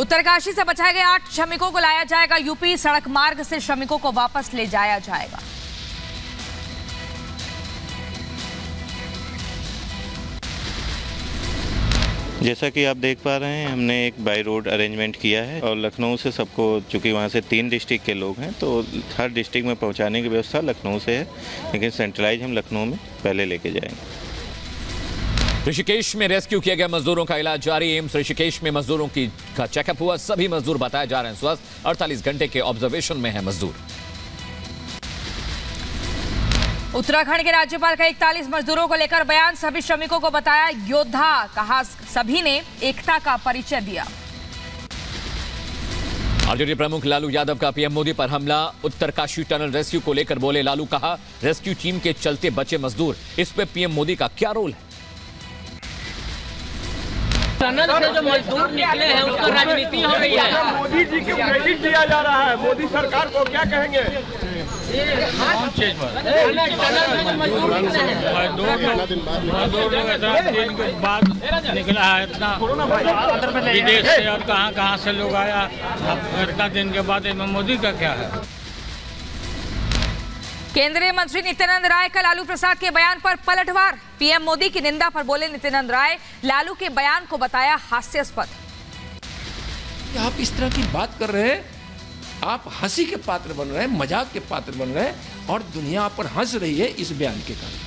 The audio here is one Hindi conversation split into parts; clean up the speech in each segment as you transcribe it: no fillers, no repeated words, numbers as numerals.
उत्तरकाशी से बचाए गए 8 श्रमिकों को लाया जाएगा यूपी। सड़क मार्ग से श्रमिकों को वापस ले जाया जाएगा। जैसा कि आप देख पा रहे हैं, हमने एक बाई रोड अरेंजमेंट किया है और लखनऊ से सबको, चूँकि वहाँ से 3 डिस्ट्रिक्ट के लोग हैं, तो हर डिस्ट्रिक्ट में पहुँचाने की व्यवस्था लखनऊ से है, लेकिन सेंट्रलाइज हम लखनऊ में पहले लेके जाएंगे। ऋषिकेश में रेस्क्यू किए गए मजदूरों का इलाज जारी। एम्स ऋषिकेश में मजदूरों का चेकअप हुआ। सभी मजदूर बताए जा रहे हैं स्वस्थ। 48 घंटे के ऑब्जर्वेशन में है मजदूर। उत्तराखंड के राज्यपाल का 41 मजदूरों को लेकर बयान। सभी श्रमिकों को बताया योद्धा, कहा सभी ने एकता का परिचय दिया। आरजेडी प्रमुख लालू यादव का पीएम मोदी पर हमला। उत्तरकाशी टनल रेस्क्यू को लेकर बोले लालू, कहा रेस्क्यू टीम के चलते बचे मजदूर, इस पे पीएम मोदी का क्या रोल है। टनल से जो मजदूर निकले हैं उसका राजनीति हो रही है। मोदी जी को क्रेडिट दिया जा रहा है। मोदी सरकार को क्या कहेंगे? बाद निकला है इतना विदेश से और कहाँ से लोग आया। अब इतना दिन के बाद इसमें मोदी का क्या है। केंद्रीय मंत्री नित्यानंद राय का लालू प्रसाद के बयान पर पलटवार। पीएम मोदी की निंदा पर बोले नित्यानंद राय, लालू के बयान को बताया हास्यास्पद। आप इस तरह की बात कर रहे हैं, आप हंसी के पात्र बन रहे हैं, मजाक के पात्र बन रहे हैं और दुनिया आप पर हंस रही है इस बयान के कारण।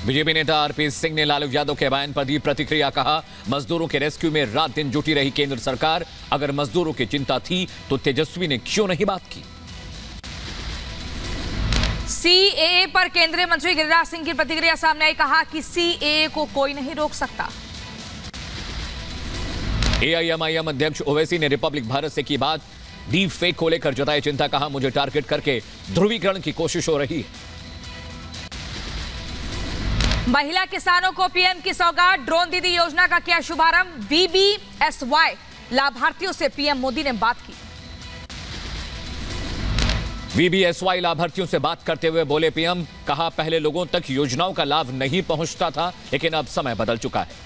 बीजेपी नेता आरपी सिंह ने लालू यादव के बयान पर दी प्रतिक्रिया। कहा मजदूरों के रेस्क्यू में रात दिन जुटी रही केंद्र सरकार। अगर मजदूरों की चिंता थी तो तेजस्वी ने क्यों नहीं बात की। सीएए पर केंद्रीय मंत्री गिरिराज सिंह की प्रतिक्रिया सामने आई। कहा कि सीएए को कोई नहीं रोक सकता। एआईएमआईएम अध्यक्ष ओवैसी ने रिपब्लिक भारत से की बात। डीप फेक को लेकर जताई चिंता। कहा मुझे टारगेट करके ध्रुवीकरण की कोशिश हो रही है। महिला किसानों को पीएम की सौगात। ड्रोन दीदी योजना का किया शुभारंभ। VBSY लाभार्थियों से पीएम मोदी ने बात की। VBSY लाभार्थियों से बात करते हुए बोले पीएम, कहा पहले लोगों तक योजनाओं का लाभ नहीं पहुंचता था, लेकिन अब समय बदल चुका है।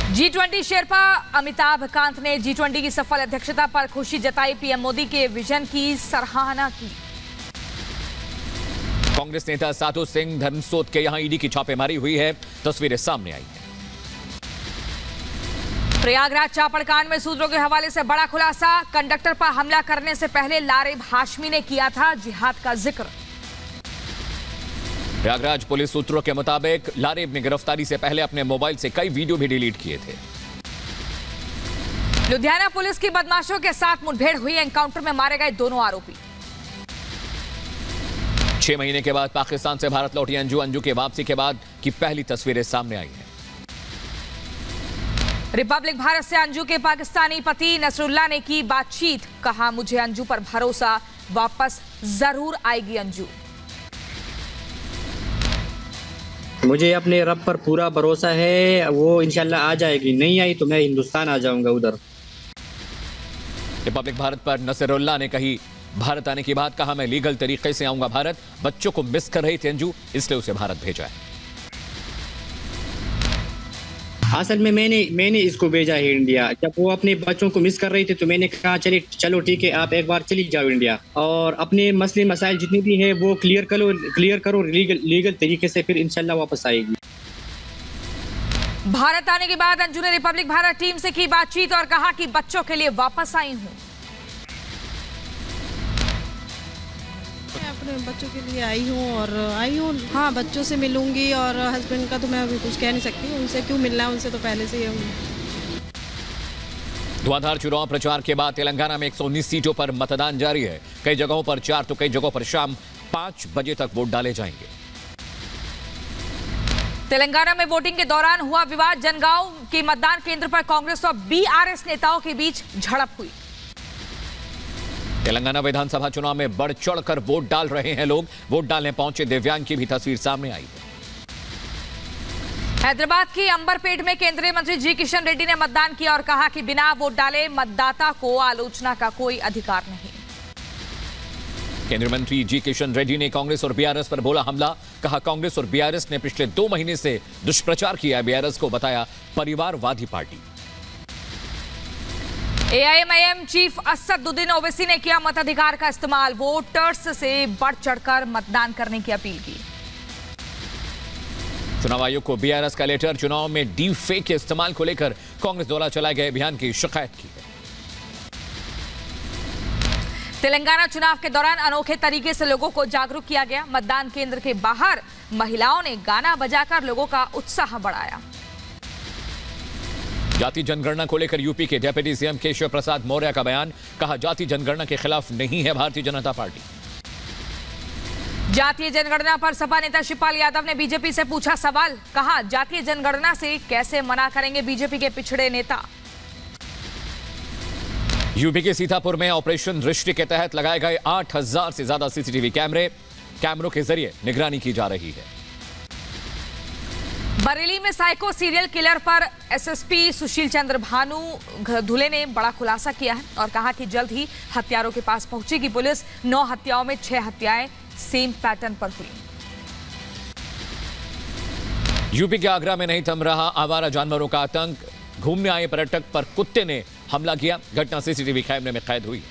G20 शेरपा अमिताभ कांत ने G20 की सफल अध्यक्षता पर खुशी जताई। पीएम मोदी के विजन की सराहना की। कांग्रेस नेता साधु सिंह धर्मसोत के यहां ईडी की छापेमारी हुई है। तस्वीरें सामने आई हैं। प्रयागराज चापड़ कांड में सूत्रों के हवाले से बड़ा खुलासा। कंडक्टर पर हमला करने से पहले लारेब हाशमी ने किया था जिहाद का जिक्र। प्रयागराज पुलिस सूत्रों के मुताबिक लारेब ने गिरफ्तारी से पहले अपने मोबाइल से कई वीडियो भी डिलीट किए थे। लुधियाना पुलिस की बदमाशों के साथ मुठभेड़ हुई। एनकाउंटर में मारे गए दोनों आरोपी। 6 महीने के बाद पाकिस्तान से भारत लौटी अंजू के वापसी के बाद की पहली तस्वीरें सामने आई हैं। रिपब्लिक भारत से अंजू के पाकिस्तानी पति नसरुल्लाह ने की बातचीत। कहा मुझे अंजू पर भरोसा, वापस जरूर आएगी अंजू। मुझे अपने रब पर पूरा भरोसा है, वो इंशाल्लाह आ जाएगी। नहीं आई तो मैं हिंदुस्तान आ जाऊंगा उधर। रिपब्लिक भारत पर नसरुल्लाह ने कही भारत आने की बात। कहा मैं लीगल तरीके से आऊंगा भारत। बच्चों को मिस कर रही थी अंजू, इसलिए उसे भारत भेजा है। असल में मैंने इसको भेजा है इंडिया। जब वो अपने बच्चों को मिस कर रही थी तो मैंने कहा चलो ठीक है, आप एक बार चली जाओ इंडिया और अपने मसले मसाइल जितने भी है वो क्लियर करो लीगल तरीके से, फिर इंशाल्लाह वापस आएगी। भारत आने के बाद अंजू ने रिपब्लिक भारत टीम से की बातचीत और कहा कि बच्चों के लिए वापस आई हूँ। अपने बच्चों के लिए आई हूँ। हाँ, बच्चों से मिलूंगी और हस्बैंड का तो मैं अभी कुछ कह नहीं सकती। उनसे क्यों मिलना है, उनसे तो पहले से ही। धुआंधार चुनाव प्रचार के बाद तेलंगाना में 119 सीटों पर मतदान जारी है। कई जगहों पर 4 तो कई जगहों पर शाम 5 बजे तक वोट डाले जाएंगे। तेलंगाना में वोटिंग के दौरान हुआ विवाद। जनगांव के मतदान केंद्र पर कांग्रेस और BRS नेताओं के बीच झड़प हुई। तेलंगाना विधानसभा चुनाव में बढ़ चढ़कर वोट डाल रहे हैं लोग। वोट डालने पहुंचे दिव्यांग की भी तस्वीर सामने आई है। हैदराबाद की अंबरपेट में केंद्रीय मंत्री जी किशन रेड्डी ने मतदान किया और कहा कि बिना वोट डाले मतदाता को आलोचना का कोई अधिकार नहीं। केंद्रीय मंत्री जी किशन रेड्डी ने कांग्रेस और बीआरएस पर बोला हमला। कहा कांग्रेस और बीआरएस ने पिछले 2 महीने से दुष्प्रचार किया। बीआरएस को बताया परिवारवादी पार्टी। एआईएमआईएम चीफ असदुद्दीन ओवैसी ने किया मताधिकार का इस्तेमाल। वोटर्स से बढ़ चढ़कर मतदान करने की अपील की। चुनाव आयोग को बीआरएस का लेटर। चुनाव में डीप फेक के इस्तेमाल को लेकर कांग्रेस द्वारा चलाए गए अभियान की शिकायत की है। तेलंगाना चुनाव के दौरान अनोखे तरीके से लोगों को जागरूक किया गया। मतदान केंद्र के बाहर महिलाओं ने गाना बजाकर लोगों का उत्साह बढ़ाया। जाति जनगणना को लेकर यूपी के डिप्टी सीएम केशव प्रसाद मौर्य का बयान। कहा जाति जनगणना के खिलाफ नहीं है भारतीय जनता पार्टी। जातीय जनगणना पर सपा नेता शिवपाल यादव ने बीजेपी से पूछा सवाल। कहा जातीय जनगणना से कैसे मना करेंगे बीजेपी के पिछड़े नेता। यूपी के सीतापुर में ऑपरेशन दृष्टि के तहत लगाए गए 8000 से ज्यादा सीसीटीवी कैमरों के जरिए निगरानी की जा रही है। बरेली में साइको सीरियल किलर पर एसएसपी सुशील चंद्र भानु धुले ने बड़ा खुलासा किया है और कहा कि जल्द ही हत्यारों के पास पहुंचेगी पुलिस। 9 हत्याओं में 6 हत्याएं सेम पैटर्न पर हुई। यूपी के आगरा में नहीं थम रहा आवारा जानवरों का आतंक। घूमने आए पर्यटक पर कुत्ते ने हमला किया। घटना सीसीटीवी कैमरे में कैद हुई।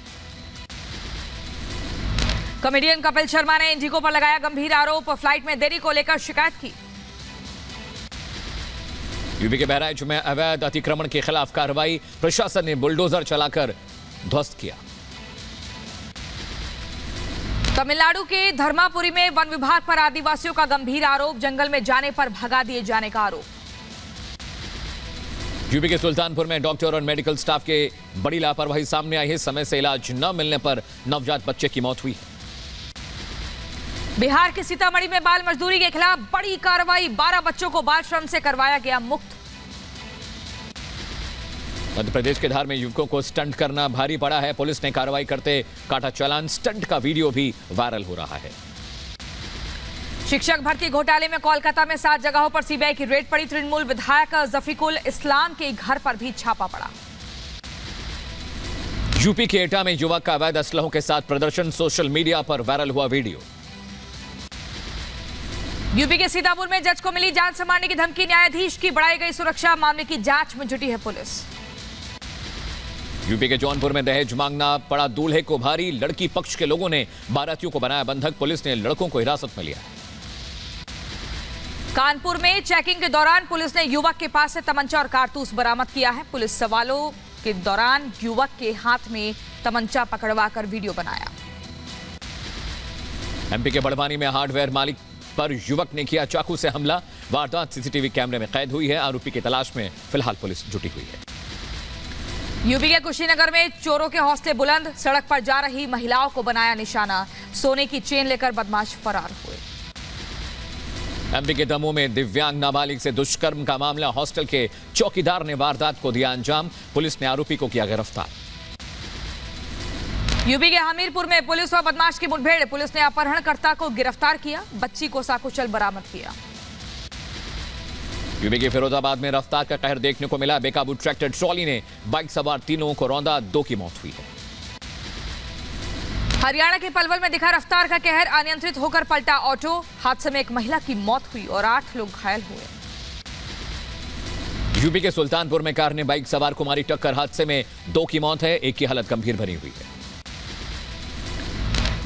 कॉमेडियन कपिल शर्मा ने इंडिगो पर लगाया गंभीर आरोप। फ्लाइट में देरी को लेकर शिकायत की। यूपी के बहराइच में अवैध अतिक्रमण के खिलाफ कार्रवाई। प्रशासन ने बुलडोजर चलाकर ध्वस्त किया। तमिलनाडु के धर्मापुरी में वन विभाग पर आदिवासियों का गंभीर आरोप। जंगल में जाने पर भगा दिए जाने का आरोप। यूपी के सुल्तानपुर में डॉक्टर और मेडिकल स्टाफ के बड़ी लापरवाही सामने आई है। समय से इलाज न मिलने पर नवजात बच्चे की मौत हुई है। बिहार के सीतामढ़ी में बाल मजदूरी के खिलाफ बड़ी कार्रवाई। 12 बच्चों को बाल श्रम से करवाया गया मुक्त। मध्य प्रदेश के धार में युवकों को स्टंट करना भारी पड़ा है। पुलिस ने कार्रवाई करते काटा चालान। स्टंट का वीडियो भी वायरल हो रहा है। शिक्षक भर्ती घोटाले में कोलकाता में 7 जगहों पर सीबीआई की रेड पड़ी। तृणमूल विधायक जफीकुल इस्लाम के घर पर भी छापा पड़ा। यूपी के एटा में युवक का अवैध असलहों के साथ प्रदर्शन। सोशल मीडिया पर वायरल हुआ वीडियो। यूपी के सीतापुर में जज को मिली जान से मारने की धमकी। न्यायाधीश की बढ़ाई गई सुरक्षा। मामले की जांच में जुटी है पुलिस। यूपी के जौनपुर में दहेज मांगना पड़ा दूल्हे को भारी। लड़की पक्ष के लोगों ने बारातियों को बनाया बंधक। पुलिस ने लड़कों को हिरासत में लिया। कानपुर में चेकिंग के दौरान पुलिस ने युवक के पास से तमंचा और कारतूस बरामद किया है। पुलिस सवालों के दौरान युवक के हाथ में तमंचा पकड़वाकर वीडियो बनाया। एमपी के बड़वानी में हार्डवेयर मालिक पर युवक ने किया चाकू से हमला। वारदात सीसीटीवी कैमरे में कैद हुई है। आरोपी की तलाश में फिलहाल पुलिस जुटी हुई है। यूपी के कुशीनगर में चोरों के हौसले बुलंद। सड़क पर जा रही महिलाओं को बनाया निशाना। सोने की चेन लेकर बदमाश फरार हुए। एमपी के दमोह में दिव्यांग नाबालिग से दुष्कर्म का मामला। हॉस्टल के चौकीदार ने वारदात को दिया अंजाम। पुलिस ने आरोपी को किया गिरफ्तार। यूपी के हमीरपुर में पुलिस और बदमाश की मुठभेड़। पुलिस ने अपहरणकर्ता को गिरफ्तार किया। बच्ची को साकुचल बरामद किया। यूपी के फिरोजाबाद में रफ्तार का कहर देखने को मिला। बेकाबू ट्रैक्टर ट्रॉली ने बाइक सवार 3 लोगों को रौंदा। 2 की मौत हुई है। हरियाणा के पलवल में दिखा रफ्तार का कहर। अनियंत्रित होकर पलटा ऑटो। हादसे में एक महिला की मौत हुई और 8 लोग घायल हुए। यूपी के सुल्तानपुर में कार ने बाइक सवार को मारी टक्कर। हादसे में 2 की मौत है। 1 की हालत गंभीर बनी हुई है।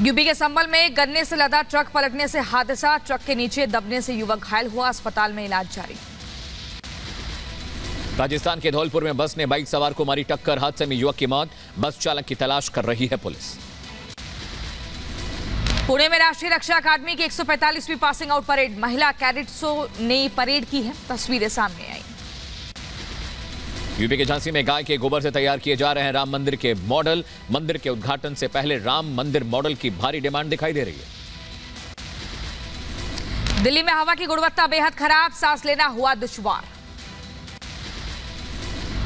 यूपी के संभल में गन्ने से लदा ट्रक पलटने से हादसा। ट्रक के नीचे दबने से युवक घायल हुआ। अस्पताल में इलाज जारी। राजस्थान के धौलपुर में बस ने बाइक सवार को मारी टक्कर। हादसे में युवक की मौत। बस चालक की तलाश कर रही है पुलिस। पुणे में राष्ट्रीय रक्षा अकादमी की 145वीं पासिंग आउट परेड। महिला कैडेट्सों ने परेड की है। तस्वीरें सामने आई। यूपी के झांसी में गाय के गोबर से तैयार किए जा रहे हैं राम मंदिर के मॉडल। मंदिर के उद्घाटन से पहले राम मंदिर मॉडल की भारी डिमांड दिखाई दे रही है। दिल्ली में हवा की गुणवत्ता बेहद खराब। सांस लेना हुआ दुश्वार।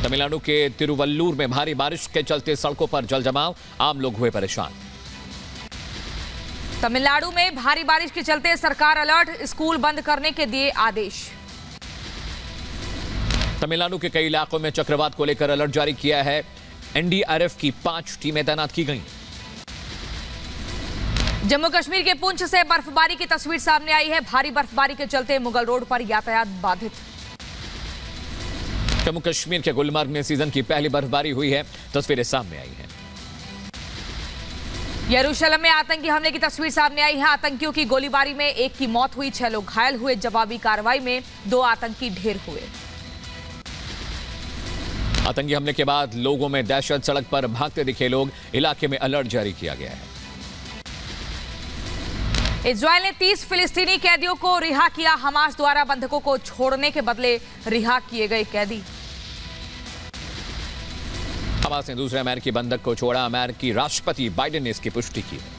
तमिलनाडु के तिरुवल्लुर में भारी बारिश के चलते सड़कों पर जलजमाव। आम लोग हुए परेशान। तमिलनाडु में भारी बारिश के चलते सरकार अलर्ट। स्कूल बंद करने के दिए आदेश। तमिलनाडु के कई इलाकों में चक्रवात को लेकर अलर्ट जारी किया है। एनडीआरएफ की 5 टीमें तैनात की गई। जम्मू कश्मीर के पुंछ से बर्फबारी की तस्वीर सामने आई है। भारी बर्फबारी के चलते मुगल रोड पर यातायात बाधित। जम्मू कश्मीर के गुलमर्ग में सीजन की पहली बर्फबारी हुई है, तस्वीरें सामने आई हैं। यरूशलेम में आतंकी हमले की तस्वीर सामने आई है। आतंकियों की गोलीबारी में एक की मौत हुई, 6 लोग घायल हुए। जवाबी कार्रवाई में 2 आतंकी ढेर हुए। आतंकी हमले के बाद लोगों में दहशत, सड़क पर भागते दिखे लोग। इलाके में अलर्ट जारी किया गया है। इजरायल ने 30 फिलिस्तीनी कैदियों को रिहा किया। हमास द्वारा बंधकों को छोड़ने के बदले रिहा किए गए कैदी। हमास ने दूसरे अमेरिकी बंधक को छोड़ा। अमेरिकी राष्ट्रपति बाइडेन ने इसकी पुष्टि की है।